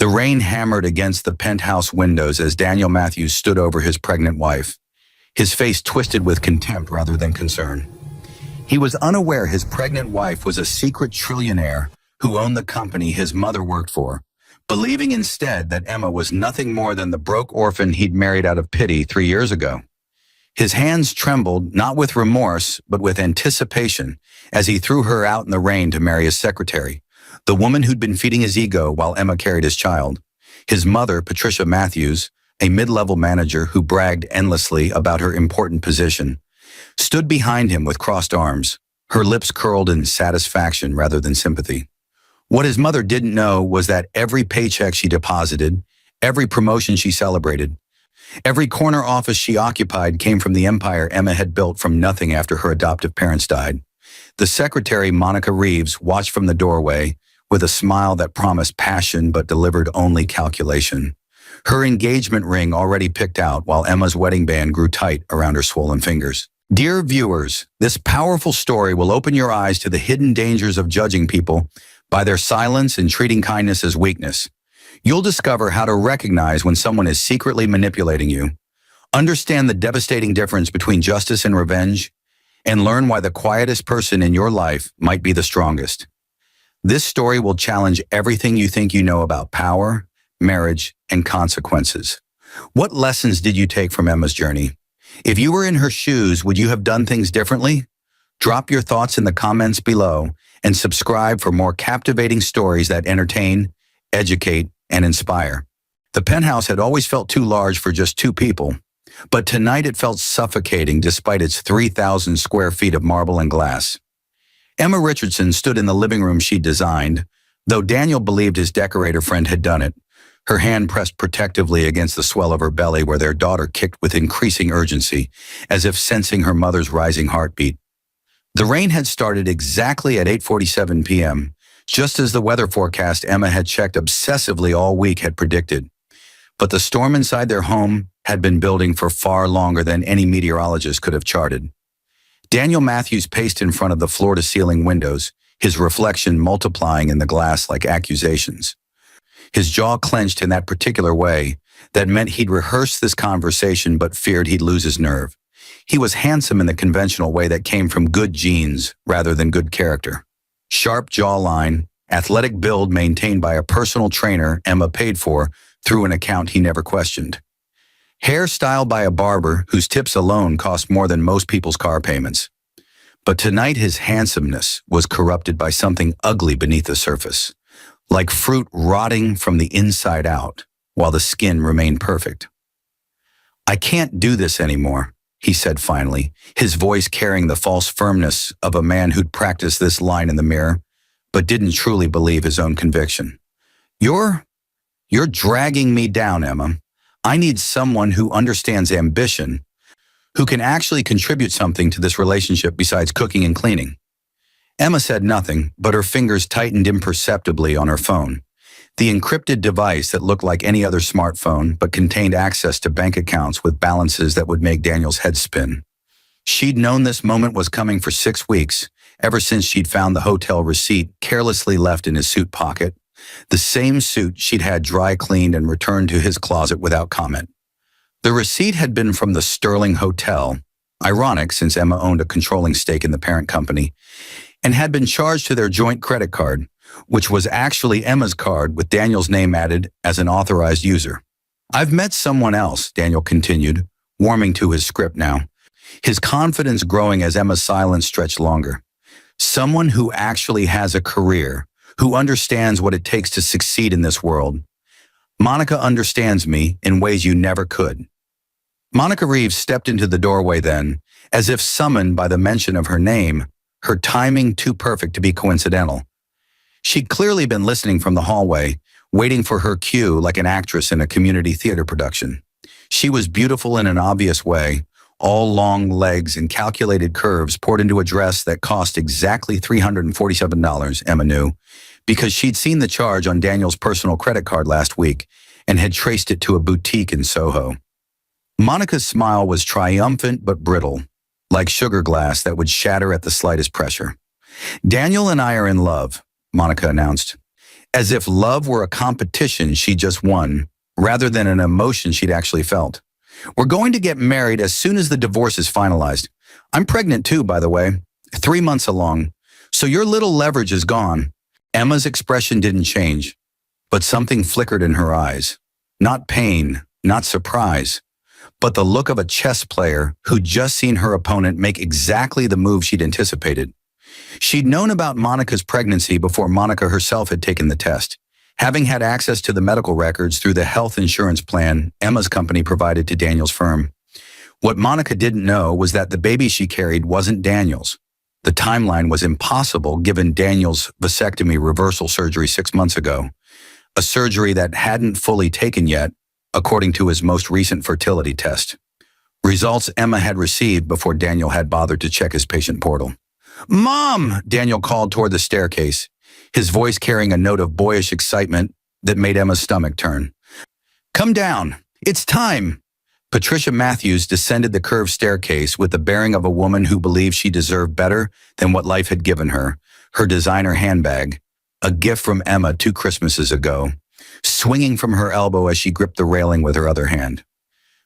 The rain hammered against the penthouse windows as Daniel Matthews stood over his pregnant wife, his face twisted with contempt rather than concern. He was unaware his pregnant wife was a secret trillionaire who owned the company his mother worked for, believing instead that Emma was nothing more than the broke orphan he'd married out of pity 3 years ago. His hands trembled, not with remorse, but with anticipation, as he threw her out in the rain to marry his secretary, the woman who'd been feeding his ego while Emma carried his child. His mother, Patricia Matthews, a mid-level manager who bragged endlessly about her important position, stood behind him with crossed arms, her lips curled in satisfaction rather than sympathy. What his mother didn't know was that every paycheck she deposited, every promotion she celebrated, every corner office she occupied came from the empire Emma had built from nothing after her adoptive parents died. The secretary, Monica Reeves, watched from the doorway with a smile that promised passion but delivered only calculation. Her engagement ring already picked out while Emma's wedding band grew tight around her swollen fingers. Dear viewers, this powerful story will open your eyes to the hidden dangers of judging people by their silence and treating kindness as weakness. You'll discover how to recognize when someone is secretly manipulating you, understand the devastating difference between justice and revenge, and learn why the quietest person in your life might be the strongest. This story will challenge everything you think you know about power, marriage, and consequences. What lessons did you take from Emma's journey? If you were in her shoes, would you have done things differently? Drop your thoughts in the comments below and subscribe for more captivating stories that entertain, educate, and inspire. The penthouse had always felt too large for just 2 people, but tonight it felt suffocating despite its 3,000 square feet of marble and glass. Emma Richardson stood in the living room she'd designed, though Daniel believed his decorator friend had done it, her hand pressed protectively against the swell of her belly where their daughter kicked with increasing urgency, as if sensing her mother's rising heartbeat. The rain had started exactly at 8:47 p.m., just as the weather forecast Emma had checked obsessively all week had predicted. But the storm inside their home had been building for far longer than any meteorologist could have charted. Daniel Matthews paced in front of the floor-to-ceiling windows, his reflection multiplying in the glass like accusations. His jaw clenched in that particular way that meant he'd rehearsed this conversation but feared he'd lose his nerve. He was handsome in the conventional way that came from good genes rather than good character. Sharp jawline, athletic build maintained by a personal trainer Emma paid for through an account he never questioned. Hair styled by a barber whose tips alone cost more than most people's car payments. But tonight his handsomeness was corrupted by something ugly beneath the surface, like fruit rotting from the inside out, while the skin remained perfect. "I can't do this anymore," he said finally, his voice carrying the false firmness of a man who'd practiced this line in the mirror, but didn't truly believe his own conviction. You're dragging me down, Emma. I need someone who understands ambition, who can actually contribute something to this relationship besides cooking and cleaning." Emma said nothing, but her fingers tightened imperceptibly on her phone, the encrypted device that looked like any other smartphone but contained access to bank accounts with balances that would make Daniel's head spin. She'd known this moment was coming for 6 weeks, ever since she'd found the hotel receipt carelessly left in his suit pocket, the same suit she'd had dry cleaned and returned to his closet without comment. The receipt had been from the Sterling Hotel, ironic since Emma owned a controlling stake in the parent company, and had been charged to their joint credit card, which was actually Emma's card with Daniel's name added as an authorized user. "I've met someone else," Daniel continued, warming to his script now, his confidence growing as Emma's silence stretched longer. "Someone who actually has a career, who understands what it takes to succeed in this world. Monica understands me in ways you never could." Monica Reeves stepped into the doorway then, as if summoned by the mention of her name, her timing too perfect to be coincidental. She'd clearly been listening from the hallway, waiting for her cue like an actress in a community theater production. She was beautiful in an obvious way, all long legs and calculated curves poured into a dress that cost exactly $347, Emma knew, because she'd seen the charge on Daniel's personal credit card last week and had traced it to a boutique in Soho. Monica's smile was triumphant but brittle, like sugar glass that would shatter at the slightest pressure. "Daniel and I are in love," Monica announced. as if love were a competition she just won, rather than an emotion she'd actually felt. We're going to get married as soon as the divorce is finalized. I'm pregnant too, by the way, 3 months along, so your little leverage is gone. Emma's expression didn't change, but something flickered in her eyes. Not pain, not surprise, but the look of a chess player who'd just seen her opponent make exactly the move she'd anticipated. She'd known about Monica's pregnancy before Monica herself had taken the test, having had access to the medical records through the health insurance plan Emma's company provided to Daniel's firm. What Monica didn't know was that the baby she carried wasn't Daniel's. The timeline was impossible given Daniel's vasectomy reversal surgery 6 months ago, a surgery that hadn't fully taken yet, according to his most recent fertility test. Results Emma had received before Daniel had bothered to check his patient portal. "Mom!" Daniel called toward the staircase, his voice carrying a note of boyish excitement that made Emma's stomach turn. "Come down. It's time." Patricia Matthews descended the curved staircase with the bearing of a woman who believed she deserved better than what life had given her, her designer handbag, a gift from Emma 2 Christmases ago, swinging from her elbow as she gripped the railing with her other hand.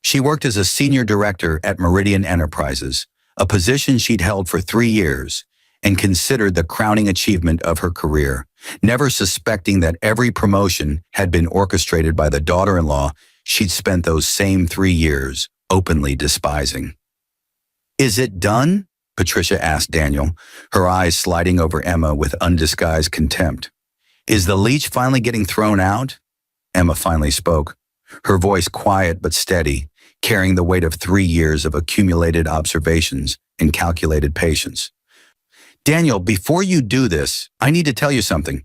She worked as a senior director at Meridian Enterprises, a position she'd held for 3 years, and considered the crowning achievement of her career, never suspecting that every promotion had been orchestrated by the daughter-in-law she'd spent those same 3 years openly despising. "Is it done?" Patricia asked Daniel, her eyes sliding over Emma with undisguised contempt. "Is the leech finally getting thrown out?" Emma finally spoke, her voice quiet but steady, carrying the weight of 3 years of accumulated observations and calculated patience. "Daniel, before you do this, I need to tell you something."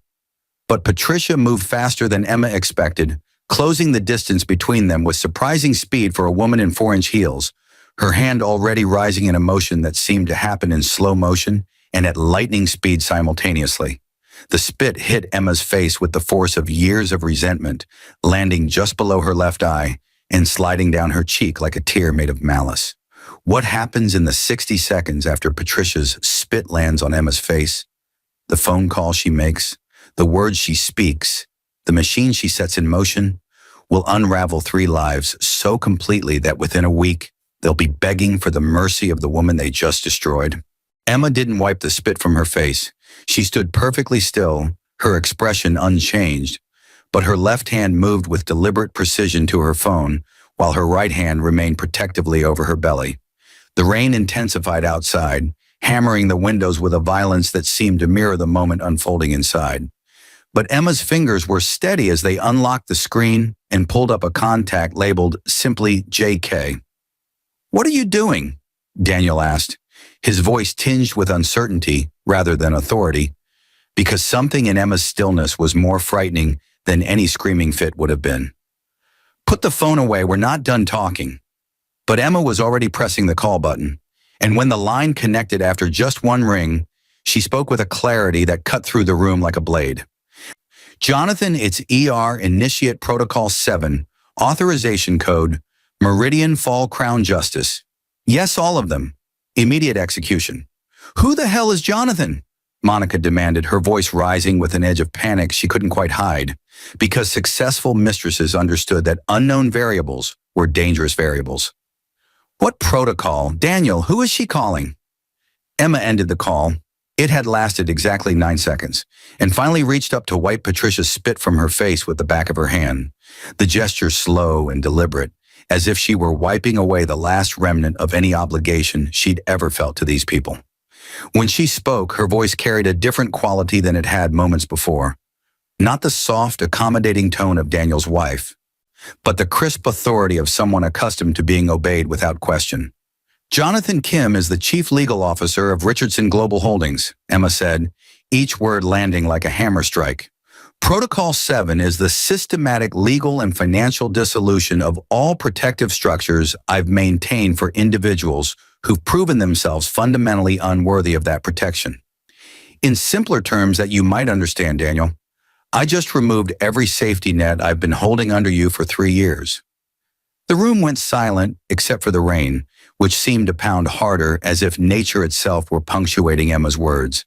But Patricia moved faster than Emma expected, closing the distance between them with surprising speed for a woman in 4-inch heels, her hand already rising in a motion that seemed to happen in slow motion and at lightning speed simultaneously. The spit hit Emma's face with the force of years of resentment, landing just below her left eye and sliding down her cheek like a tear made of malice. What happens in the 60 seconds after Patricia's spit lands on Emma's face? The phone call she makes, the words she speaks, the machine she sets in motion will unravel 3 lives so completely that within a week, they'll be begging for the mercy of the woman they just destroyed. Emma didn't wipe the spit from her face. She stood perfectly still, her expression unchanged, but her left hand moved with deliberate precision to her phone, while her right hand remained protectively over her belly. The rain intensified outside, hammering the windows with a violence that seemed to mirror the moment unfolding inside. But Emma's fingers were steady as they unlocked the screen and pulled up a contact labeled simply JK. "What are you doing?" Daniel asked, his voice tinged with uncertainty rather than authority, because something in Emma's stillness was more frightening than any screaming fit would have been. "Put the phone away, we're not done talking." But Emma was already pressing the call button, and when the line connected after just 1 ring, she spoke with a clarity that cut through the room like a blade. "Jonathan, it's ER Initiate Protocol 7, authorization code, Meridian Fall Crown Justice. Yes, all of them. Immediate execution." "Who the hell is Jonathan?" Monica demanded, her voice rising with an edge of panic she couldn't quite hide, because successful mistresses understood that unknown variables were dangerous variables. "What protocol? Daniel, who is she calling?" Emma ended the call. It had lasted exactly 9 seconds, and finally reached up to wipe Patricia's spit from her face with the back of her hand, the gesture slow and deliberate, as if she were wiping away the last remnant of any obligation she'd ever felt to these people. When she spoke, her voice carried a different quality than it had moments before. Not the soft, accommodating tone of Daniel's wife, but the crisp authority of someone accustomed to being obeyed without question. "Jonathan Kim is the chief legal officer of Richardson Global Holdings," Emma said, each word landing like a hammer strike. "Protocol 7 is the systematic legal and financial dissolution of all protective structures I've maintained for individuals who've proven themselves fundamentally unworthy of that protection. In simpler terms that you might understand, Daniel, I just removed every safety net I've been holding under you for 3 years." The room went silent except for the rain, which seemed to pound harder as if nature itself were punctuating Emma's words.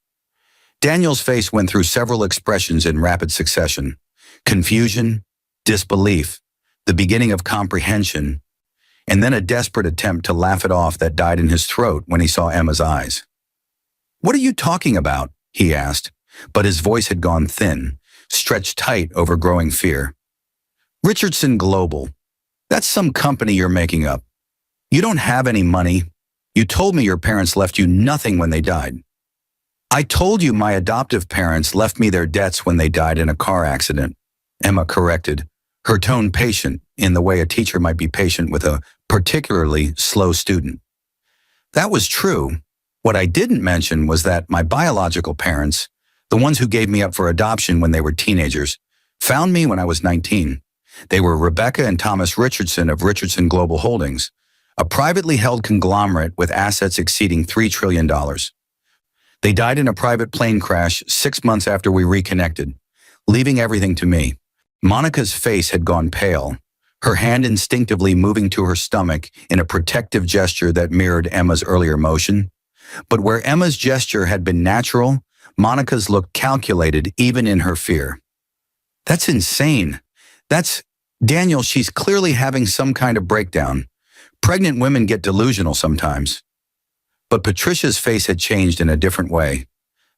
Daniel's face went through several expressions in rapid succession: confusion, disbelief, the beginning of comprehension, and then a desperate attempt to laugh it off that died in his throat when he saw Emma's eyes. "What are you talking about?" he asked, but his voice had gone thin, stretched tight over growing fear. "Richardson Global. That's some company you're making up. You don't have any money. You told me your parents left you nothing when they died." "I told you my adoptive parents left me their debts when they died in a car accident," Emma corrected, her tone patient in the way a teacher might be patient with a particularly slow student. "That was true. What I didn't mention was that my biological parents, the ones who gave me up for adoption when they were teenagers, found me when I was 19. They were Rebecca and Thomas Richardson of Richardson Global Holdings, a privately held conglomerate with assets exceeding $3 trillion. They died in a private plane crash 6 months after we reconnected, leaving everything to me." Monica's face had gone pale, her hand instinctively moving to her stomach in a protective gesture that mirrored Emma's earlier motion. But where Emma's gesture had been natural, Monica's looked calculated even in her fear. "That's insane. Daniel, she's clearly having some kind of breakdown. Pregnant women get delusional sometimes." But Patricia's face had changed in a different way,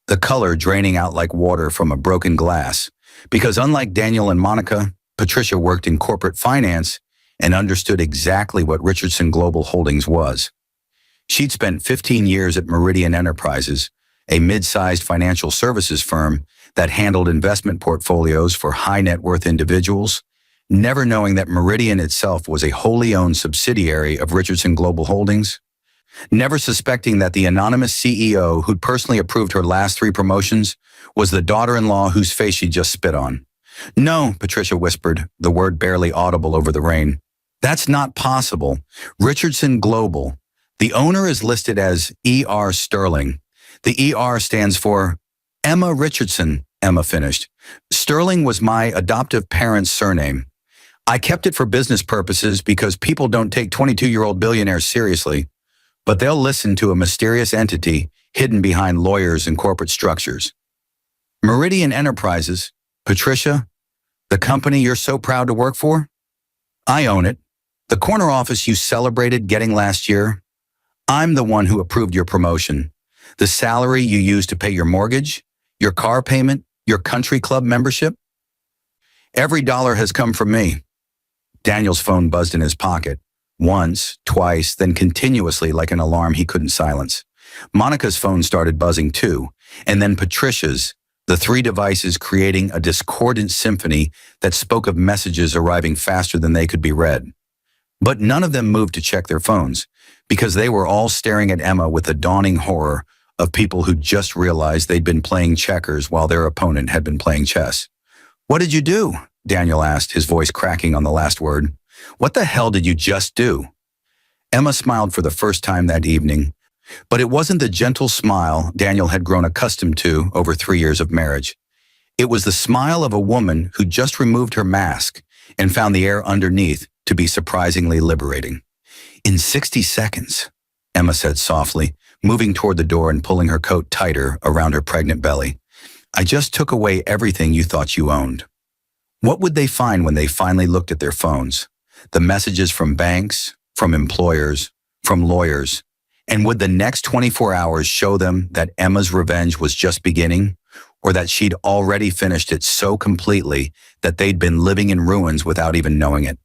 the color draining out like water from a broken glass, because unlike Daniel and Monica, Patricia worked in corporate finance and understood exactly what Richardson Global Holdings was. She'd spent 15 years at Meridian Enterprises, a mid-sized financial services firm that handled investment portfolios for high-net-worth individuals, never knowing that Meridian itself was a wholly owned subsidiary of Richardson Global Holdings, never suspecting that the anonymous CEO who'd personally approved her last 3 promotions was the daughter-in-law whose face she just spit on. "No," Patricia whispered, the word barely audible over the rain. "That's not possible. Richardson Global. The owner is listed as E.R. Sterling. The E.R. stands for Emma Richardson," Emma finished. "Sterling was my adoptive parents' surname. I kept it for business purposes because people don't take 22-year-old billionaires seriously, but they'll listen to a mysterious entity hidden behind lawyers and corporate structures." "Meridian Enterprises, Patricia, the company you're so proud to work for? I own it. The corner office you celebrated getting last year, I'm the one who approved your promotion. The salary you used to pay your mortgage, your car payment, your country club membership. Every dollar has come from me." Daniel's phone buzzed in his pocket, once, twice, then continuously like an alarm he couldn't silence. Monica's phone started buzzing too, and then Patricia's, the 3 devices creating a discordant symphony that spoke of messages arriving faster than they could be read. But none of them moved to check their phones, because they were all staring at Emma with the dawning horror of people who just realized they'd been playing checkers while their opponent had been playing chess. "What did you do?" Daniel asked, his voice cracking on the last word. "What the hell did you just do?" Emma smiled for the first time that evening, but it wasn't the gentle smile Daniel had grown accustomed to over 3 years of marriage. It was the smile of a woman who just removed her mask and found the air underneath to be surprisingly liberating. "In 60 seconds, Emma said softly, moving toward the door and pulling her coat tighter around her pregnant belly. "I just took away everything you thought you owned." What would they find when they finally looked at their phones? The messages from banks, from employers, from lawyers. And would the next 24 hours show them that Emma's revenge was just beginning, or that she'd already finished it so completely that they'd been living in ruins without even knowing it?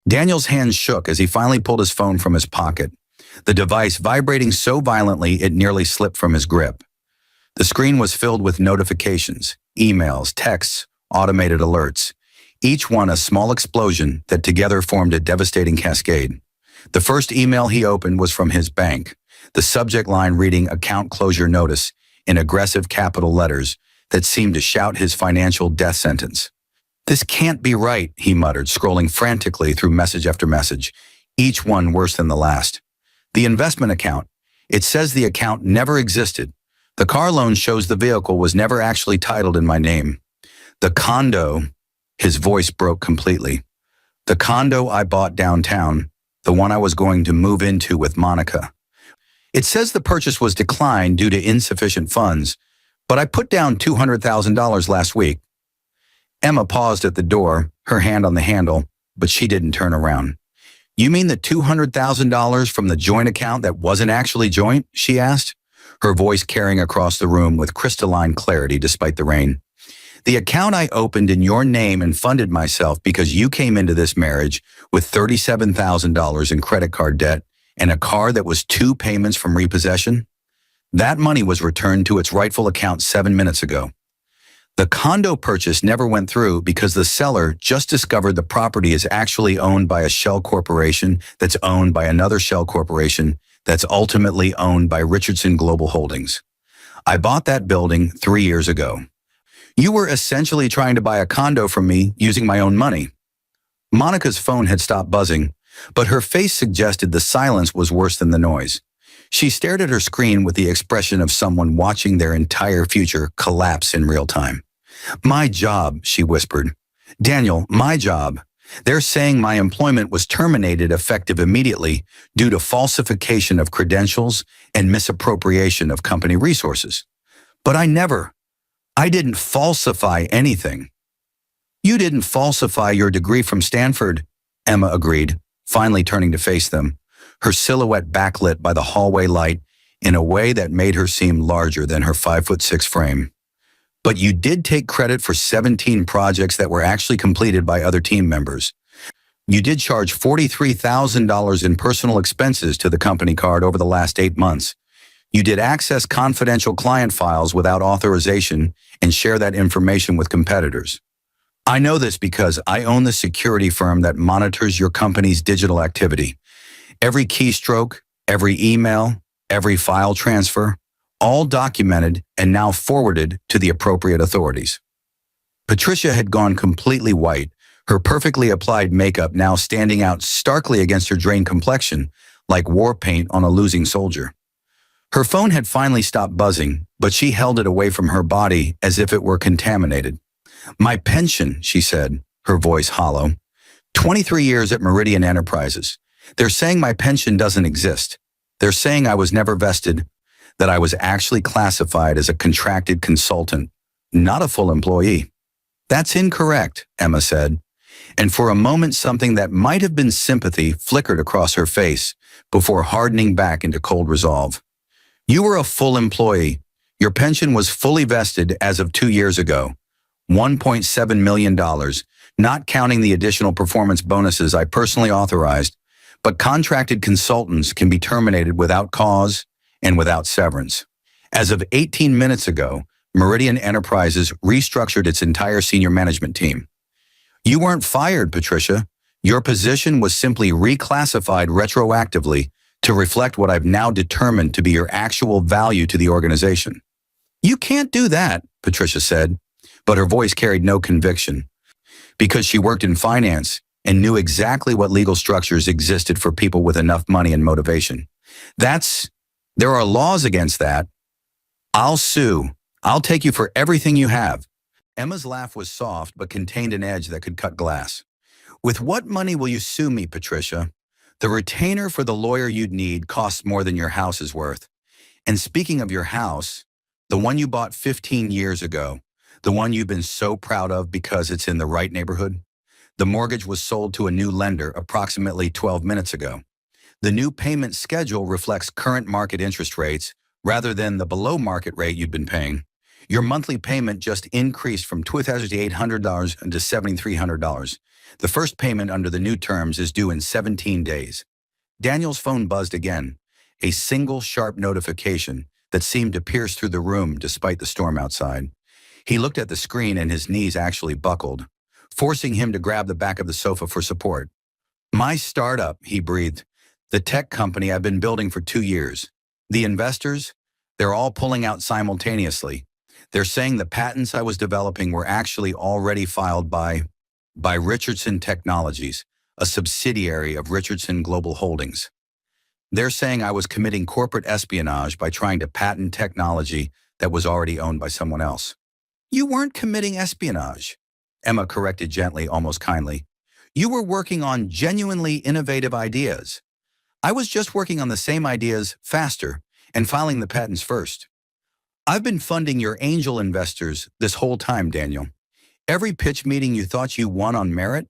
Daniel's hands shook as he finally pulled his phone from his pocket, the device vibrating so violently it nearly slipped from his grip. The screen was filled with notifications, emails, texts, automated alerts, each one a small explosion that together formed a devastating cascade. The first email he opened was from his bank, the subject line reading "Account Closure Notice" in aggressive capital letters that seemed to shout his financial death sentence. "This can't be right," he muttered, scrolling frantically through message after message, each one worse than the last. "The investment account. It says the account never existed. The car loan shows the vehicle was never actually titled in my name. The condo," his voice broke completely. "The condo I bought downtown, the one I was going to move into with Monica. It says the purchase was declined due to insufficient funds, But I put down $200,000 last week. Emma paused at the door, her hand on the handle, but she didn't turn around. You mean the $200,000 from the joint account that wasn't actually joint? She asked, her voice carrying across the room with crystalline clarity despite the rain. The account I opened in your name and funded myself because you came into this marriage with $37,000 in credit card debt and a car that was 2 payments from repossession? That money was returned to its rightful account 7 minutes ago. The condo purchase never went through because the seller just discovered the property is actually owned by a shell corporation that's owned by another shell corporation that's ultimately owned by Richardson Global Holdings. I bought that building 3 years ago. You were essentially trying to buy a condo from me using my own money. Monica's phone had stopped buzzing, but her face suggested the silence was worse than the noise. She stared at her screen with the expression of someone watching their entire future collapse in real time. My job, she whispered. Daniel, my job. They're saying my employment was terminated effective immediately due to falsification of credentials and misappropriation of company resources. But I didn't falsify anything. You didn't falsify your degree from Stanford, Emma agreed, finally turning to face them, her silhouette backlit by the hallway light in a way that made her seem larger than her 5'6" frame. But you did take credit for 17 projects that were actually completed by other team members. You did charge $43,000 in personal expenses to the company card over the last 8 months. You did access confidential client files without authorization and share that information with competitors. I know this because I own the security firm that monitors your company's digital activity. Every keystroke, every email, every file transfer, all documented and now forwarded to the appropriate authorities. Patricia had gone completely white, her perfectly applied makeup now standing out starkly against her drained complexion, like war paint on a losing soldier. Her phone had finally stopped buzzing, but she held it away from her body as if it were contaminated. My pension, she said, her voice hollow. 23 years at Meridian Enterprises. They're saying my pension doesn't exist. They're saying I was never vested, that I was actually classified as a contracted consultant, not a full employee. That's incorrect, Emma said, and for a moment something that might have been sympathy flickered across her face before hardening back into cold resolve. You were a full employee. Your pension was fully vested as of 2 years ago. $1.7 million, not counting the additional performance bonuses I personally authorized, but contracted consultants can be terminated without cause and without severance. As of 18 minutes ago, Meridian Enterprises restructured its entire senior management team. You weren't fired, Patricia. Your position was simply reclassified retroactively to reflect what I've now determined to be your actual value to the organization. You can't do that, Patricia said, but her voice carried no conviction. Because she worked in finance and knew exactly what legal structures existed for people with enough money and motivation. There are laws against that. I'll sue. I'll take you for everything you have. Emma's laugh was soft but contained an edge that could cut glass. With what money will you sue me, Patricia? The retainer for the lawyer you'd need costs more than your house is worth. And speaking of your house, the one you bought 15 years ago, the one you've been so proud of because it's in the right neighborhood, the mortgage was sold to a new lender approximately 12 minutes ago. The new payment schedule reflects current market interest rates rather than the below market rate you'd been paying. Your monthly payment just increased from $2,800 to $7,300. The first payment under the new terms is due in 17 days. Daniel's phone buzzed again, a single sharp notification that seemed to pierce through the room despite the storm outside. He looked at the screen and his knees actually buckled, forcing him to grab the back of the sofa for support. My startup, he breathed. The tech company I've been building for 2 years. The investors, they're all pulling out simultaneously. They're saying the patents I was developing were actually already filed by Richardson Technologies, a subsidiary of Richardson Global Holdings. They're saying I was committing corporate espionage by trying to patent technology that was already owned by someone else. You weren't committing espionage, Emma corrected gently, almost kindly. You were working on genuinely innovative ideas. I was just working on the same ideas faster and filing the patents first. I've been funding your angel investors this whole time, Daniel. Every pitch meeting you thought you won on merit,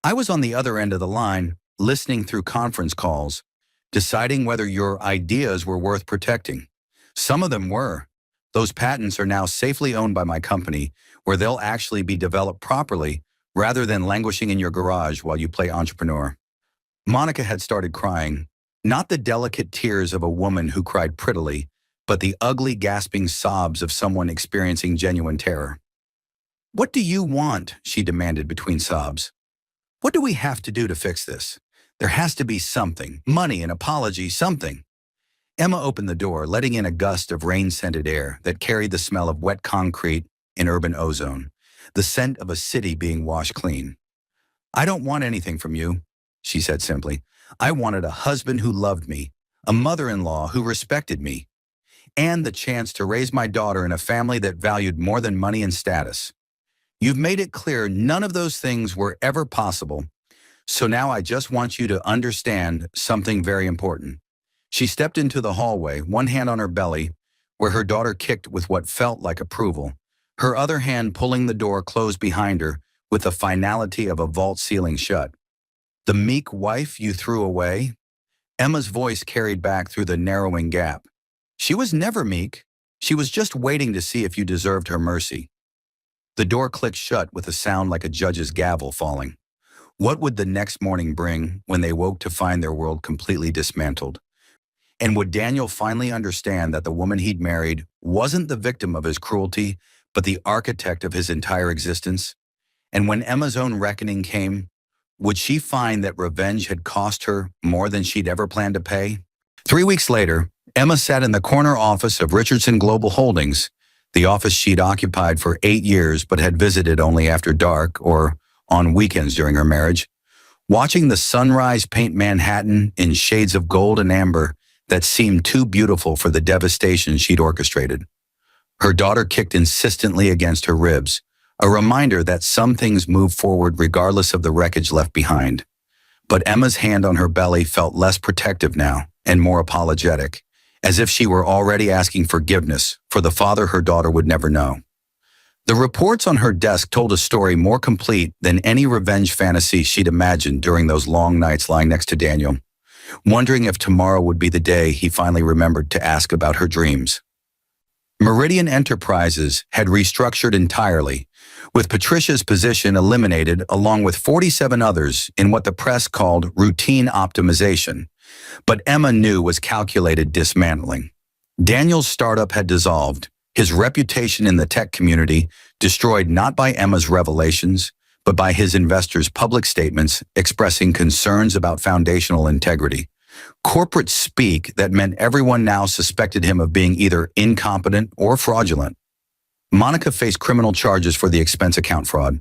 I was on the other end of the line, listening through conference calls, deciding whether your ideas were worth protecting. Some of them were. Those patents are now safely owned by my company, where they'll actually be developed properly rather than languishing in your garage while you play entrepreneur. Monica had started crying, not the delicate tears of a woman who cried prettily, but the ugly, gasping sobs of someone experiencing genuine terror. "What do you want?" she demanded between sobs. "What do we have to do to fix this? There has to be something, money, an apology, something." Emma opened the door, letting in a gust of rain-scented air that carried the smell of wet concrete and urban ozone, the scent of a city being washed clean. "I don't want anything from you," she said simply. "I wanted a husband who loved me, a mother-in-law who respected me, and the chance to raise my daughter in a family that valued more than money and status. You've made it clear none of those things were ever possible, so now I just want you to understand something very important." She stepped into the hallway, one hand on her belly, where her daughter kicked with what felt like approval, her other hand pulling the door closed behind her with the finality of a vault ceiling shut. "The meek wife you threw away?" Emma's voice carried back through the narrowing gap. "She was never meek. She was just waiting to see if you deserved her mercy." The door clicked shut with a sound like a judge's gavel falling. What would the next morning bring when they woke to find their world completely dismantled? And would Daniel finally understand that the woman he'd married wasn't the victim of his cruelty, but the architect of his entire existence? And when Emma's own reckoning came, would she find that revenge had cost her more than she'd ever planned to pay? 3 weeks later, Emma sat in the corner office of Richardson Global Holdings, the office she'd occupied for 8 years but had visited only after dark or on weekends during her marriage, watching the sunrise paint Manhattan in shades of gold and amber that seemed too beautiful for the devastation she'd orchestrated. Her daughter kicked insistently against her ribs, a reminder that some things move forward regardless of the wreckage left behind. But Emma's hand on her belly felt less protective now and more apologetic, as if she were already asking forgiveness for the father her daughter would never know. The reports on her desk told a story more complete than any revenge fantasy she'd imagined during those long nights lying next to Daniel, wondering if tomorrow would be the day he finally remembered to ask about her dreams. Meridian Enterprises had restructured entirely, with Patricia's position eliminated along with 47 others in what the press called routine optimization, but Emma knew was calculated dismantling. Daniel's startup had dissolved, his reputation in the tech community destroyed not by Emma's revelations, but by his investors' public statements expressing concerns about foundational integrity. Corporate speak that meant everyone now suspected him of being either incompetent or fraudulent. Monica faced criminal charges for the expense account fraud,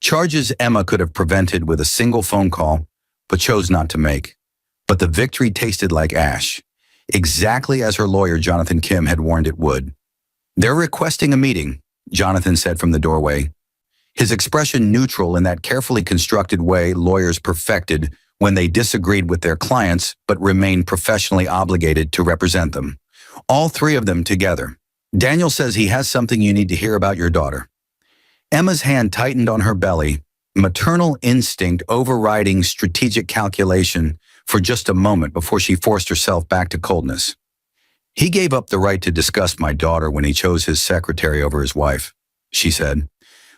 charges Emma could have prevented with a single phone call, but chose not to make. But the victory tasted like ash, exactly as her lawyer Jonathan Kim had warned it would. "They're requesting a meeting," Jonathan said from the doorway, his expression neutral in that carefully constructed way lawyers perfected when they disagreed with their clients but remained professionally obligated to represent them. All three of them together. "Daniel says he has something you need to hear about your daughter." Emma's hand tightened on her belly, maternal instinct overriding strategic calculation for just a moment before she forced herself back to coldness. "He gave up the right to discuss my daughter when he chose his secretary over his wife," she said,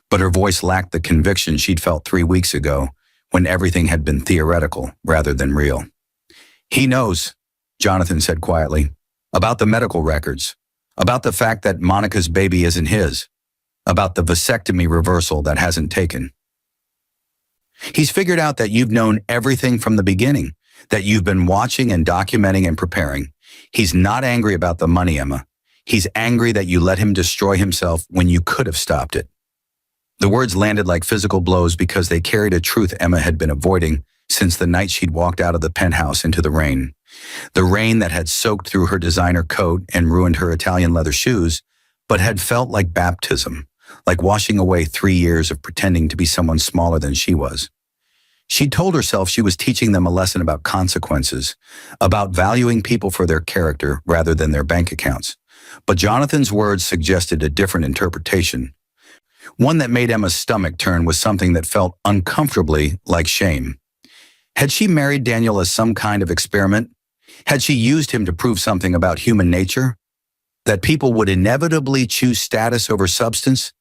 but her voice lacked the conviction she'd felt 3 weeks ago when everything had been theoretical rather than real. "He knows," Jonathan said quietly, "about the medical records, about the fact that Monica's baby isn't his, about the vasectomy reversal that hasn't taken. He's figured out that you've known everything from the beginning, that you've been watching and documenting and preparing. He's not angry about the money, Emma. He's angry that you let him destroy himself when you could have stopped it." The words landed like physical blows because they carried a truth Emma had been avoiding since the night she'd walked out of the penthouse into the rain. The rain that had soaked through her designer coat and ruined her Italian leather shoes, but had felt like baptism, like washing away 3 years of pretending to be someone smaller than she was. She told herself she was teaching them a lesson about consequences, about valuing people for their character rather than their bank accounts. But Jonathan's words suggested a different interpretation, one that made Emma's stomach turn with something that felt uncomfortably like shame. Had she married Daniel as some kind of experiment? Had she used him to prove something about human nature? That people would inevitably choose status over substance?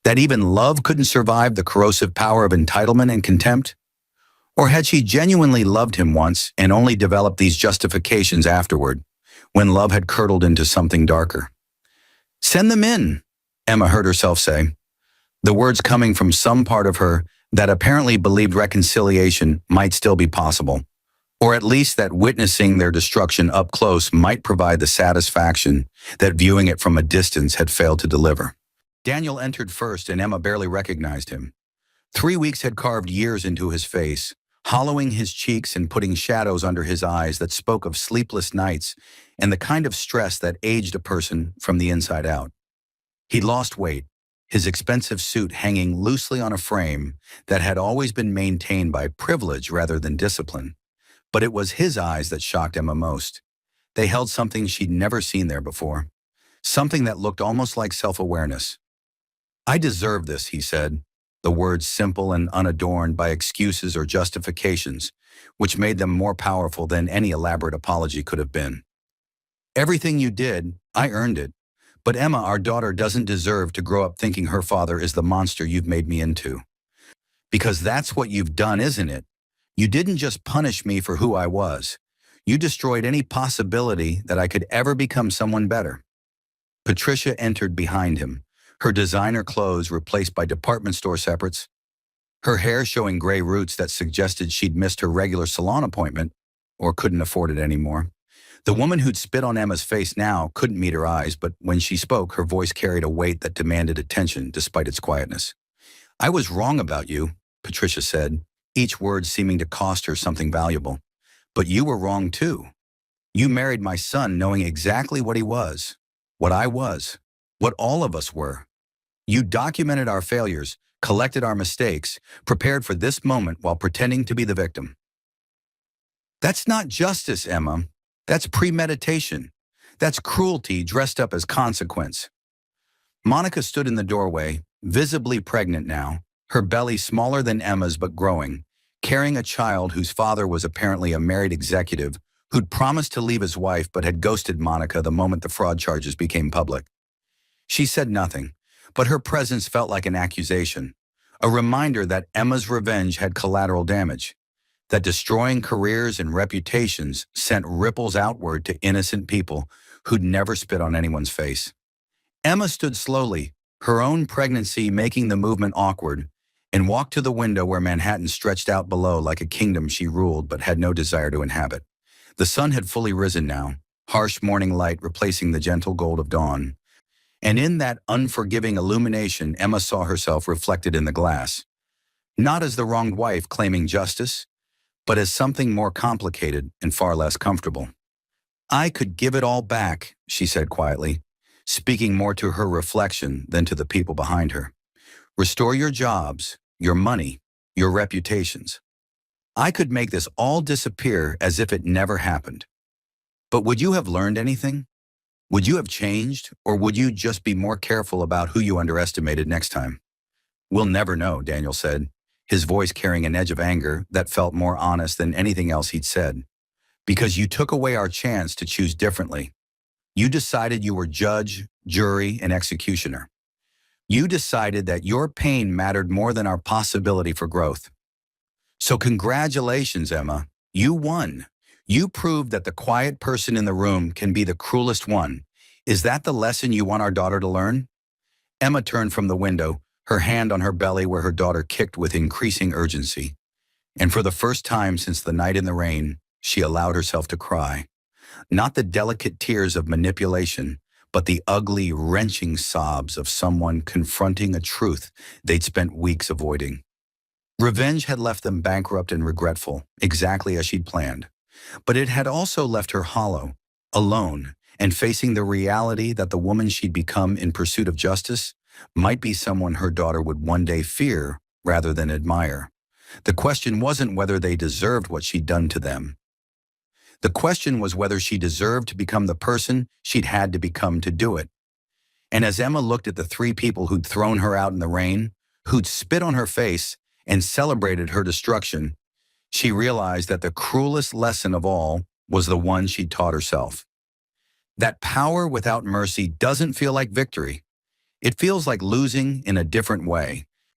That even love couldn't survive the corrosive power of entitlement and contempt? Or had she genuinely loved him once and only developed these justifications afterward, when love had curdled into something darker? "Send them in," Emma heard herself say, the words coming from some part of her that apparently believed reconciliation might still be possible, or at least that witnessing their destruction up close might provide the satisfaction that viewing it from a distance had failed to deliver. Daniel entered first, and Emma barely recognized him. 3 weeks had carved years into his face, hollowing his cheeks and putting shadows under his eyes that spoke of sleepless nights and the kind of stress that aged a person from the inside out. He'd lost weight, his expensive suit hanging loosely on a frame that had always been maintained by privilege rather than discipline. But it was his eyes that shocked Emma most. They held something she'd never seen there before, something that looked almost like self-awareness. "I deserve this," he said, the words simple and unadorned by excuses or justifications, which made them more powerful than any elaborate apology could have been. "Everything you did, I earned it. But Emma, our daughter, doesn't deserve to grow up thinking her father is the monster you've made me into. Because that's what you've done, isn't it? You didn't just punish me for who I was. You destroyed any possibility that I could ever become someone better." Patricia entered behind him, her designer clothes replaced by department store separates, her hair showing gray roots that suggested she'd missed her regular salon appointment or couldn't afford it anymore. The woman who'd spit on Emma's face now couldn't meet her eyes, but when she spoke, her voice carried a weight that demanded attention despite its quietness. "I was wrong about you," Patricia said, each word seeming to cost her something valuable. "But you were wrong too. You married my son knowing exactly what he was, what I was, what all of us were. You documented our failures, collected our mistakes, prepared for this moment while pretending to be the victim." "That's not justice, Emma. That's premeditation. That's cruelty dressed up as consequence." Monica stood in the doorway, visibly pregnant now, her belly smaller than Emma's but growing, carrying a child whose father was apparently a married executive who'd promised to leave his wife but had ghosted Monica the moment the fraud charges became public. She said nothing, but her presence felt like an accusation, a reminder that Emma's revenge had collateral damage, that destroying careers and reputations sent ripples outward to innocent people who'd never spit on anyone's face. Emma stood slowly, her own pregnancy making the movement awkward, and walked to the window where Manhattan stretched out below like a kingdom she ruled but had no desire to inhabit. The sun had fully risen now, harsh morning light replacing the gentle gold of dawn. And in that unforgiving illumination, Emma saw herself reflected in the glass. Not as the wronged wife claiming justice, but as something more complicated and far less comfortable. "I could give it all back," she said quietly, speaking more to her reflection than to the people behind her. "Restore your jobs, your money, your reputations. I could make this all disappear as if it never happened. But would you have learned anything? Would you have changed, or would you just be more careful about who you underestimated next time?" "We'll never know," Daniel said, his voice carrying an edge of anger that felt more honest than anything else he'd said. "Because you took away our chance to choose differently. You decided you were judge, jury, and executioner. You decided that your pain mattered more than our possibility for growth. So congratulations, Emma. You won. You proved that the quiet person in the room can be the cruelest one. Is that the lesson you want our daughter to learn?" Emma turned from the window, her hand on her belly where her daughter kicked with increasing urgency. And for the first time since the night in the rain, she allowed herself to cry. Not the delicate tears of manipulation, but the ugly, wrenching sobs of someone confronting a truth they'd spent weeks avoiding. Revenge had left them bankrupt and regretful, exactly as she'd planned. But it had also left her hollow, alone, and facing the reality that the woman she'd become in pursuit of justice might be someone her daughter would one day fear rather than admire. The question wasn't whether they deserved what she'd done to them. The question was whether she deserved to become the person she'd had to become to do it. And as Emma looked at the three people who'd thrown her out in the rain, who'd spit on her face and celebrated her destruction, she realized that the cruelest lesson of all was the one she'd taught herself. That power without mercy doesn't feel like victory. It feels like losing in a different way,